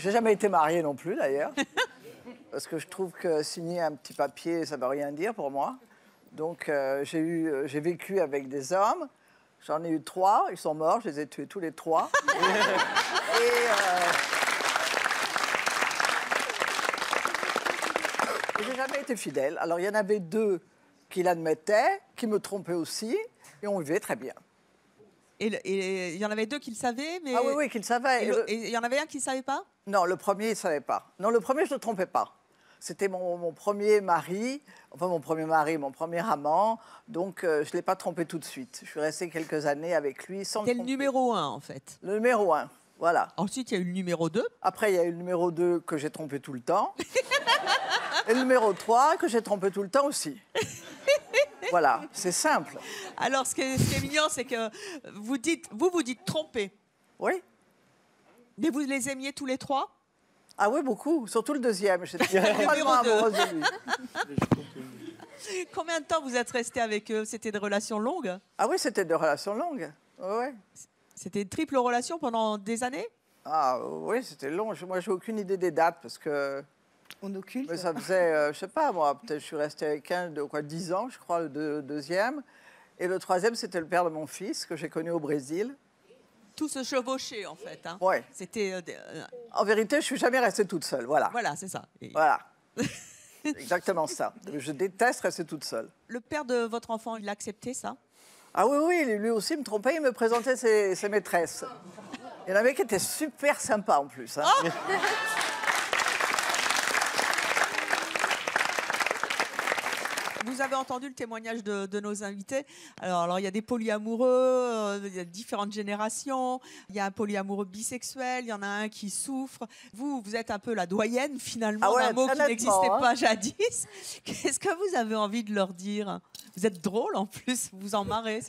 J'ai jamais été mariée non plus, d'ailleurs. Parce que je trouve que signer un petit papier, ça ne veut rien dire pour moi. Donc, j'ai vécu avec des hommes. J'en ai eu 3. Ils sont morts. Je les ai tués tous les 3. Et j'ai jamais été fidèle. Alors, il y en avait 2 qui l'admettaient, qui me trompaient aussi. Et on vivait très bien. Et il y en avait 2 qui le savaient, mais... Ah oui, oui, qui le savaient. Et il y en avait un qui ne savait pas? Non, le premier, il ne savait pas. Non, le premier, je ne le trompais pas. C'était mon premier mari, enfin mon premier amant. Donc, je ne l'ai pas trompé tout de suite. Je suis restée quelques années avec lui sans le tromper. C'était le numéro 1, en fait. Le numéro 1, voilà. Ensuite, il y a eu le numéro 2. Après, il y a eu le numéro 2 que j'ai trompé tout le temps. Et le numéro 3 que j'ai trompé tout le temps aussi. Voilà, c'est simple. Alors, ce qui est mignon, c'est que vous dites tromper. Oui. Mais vous les aimiez tous les 3? Ah oui, beaucoup. Surtout le deuxième. J'étais totalement amoureuse de lui. Combien de temps vous êtes resté avec eux? C'était des relations longues? Ah oui, c'était des relations longues. Oui. C'était une triple relation pendant des années? Ah oui, c'était long. Moi, j'ai aucune idée des dates parce que... On occulte. Mais ça faisait, je sais pas, moi, peut-être je suis restée avec un de 10 ans, je crois, le deuxième. Et le troisième, c'était le père de mon fils, que j'ai connu au Brésil. Tout se chevauchait, en fait. Hein. Oui. C'était... En vérité, je suis jamais restée toute seule, voilà. Voilà, c'est ça. Voilà. Exactement ça. Je déteste rester toute seule. Le père de votre enfant, il a accepté ça? Ah oui, oui, lui aussi me trompait, il me présentait ses maîtresses. Il y en avait qui étaient super sympas, en plus. Hein. Oh Vous avez entendu le témoignage de nos invités. Alors, il y a des polyamoureux, il y a différentes générations. Il y a un polyamoureux bisexuel, il y en a un qui souffre. Vous êtes un peu la doyenne, finalement, d'un mot qui n'existait pas jadis. Qu'est-ce que vous avez envie de leur dire? Vous êtes drôle, en plus, vous en marrez.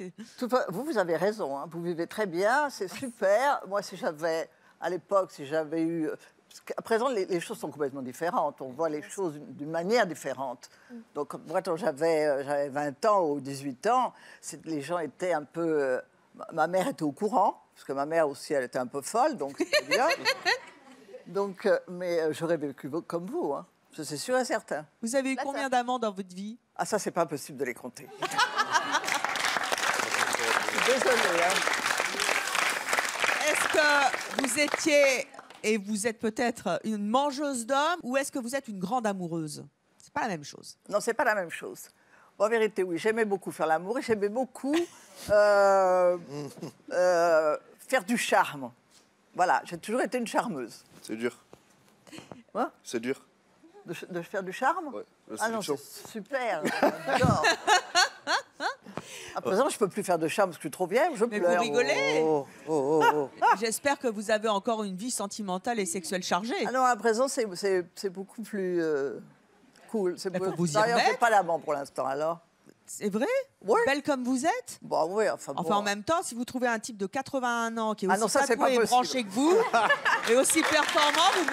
Vous avez raison, hein. Vous vivez très bien, c'est super. Moi, à l'époque, si j'avais eu... À présent, les choses sont complètement différentes. On voit les choses d'une manière différente. Donc, moi, quand j'avais 20 ans ou 18 ans, les gens étaient un peu... ma mère était au courant, parce que ma mère aussi, elle était un peu folle, donc c'était bien. Donc, mais j'aurais vécu comme vous, hein. C'est sûr et certain. Vous avez eu combien d'amants dans votre vie? Ah, ça, c'est pas possible de les compter. Je suis désolée, hein. Est-ce que vous étiez... Et vous êtes peut-être une mangeuse d'hommes ou est-ce que vous êtes une grande amoureuse? C'est pas la même chose. Non, c'est pas la même chose. En vérité, oui, j'aimais beaucoup faire l'amour et j'aimais beaucoup faire du charme. Voilà, j'ai toujours été une charmeuse. C'est dur. Quoi? C'est dur. De faire du charme? Ouais. Ah non, c'est super. J'adore. À présent, je ne peux plus faire de charme parce que je suis trop vieille, je pleure. Mais vous rigolez. Oh. J'espère que vous avez encore une vie sentimentale et sexuelle chargée. Ah non, à présent, c'est beaucoup plus cool. Pour vous y D'ailleurs, je remettre. n'ai pas l'amant pour l'instant, alors. C'est vrai? Ouais. Belle comme vous êtes? Bah oui, enfin bon. Enfin, en même temps, si vous trouvez un type de 81 ans qui est aussi non, ça, c'est tatoué pas et branché que vous, et aussi performant, vous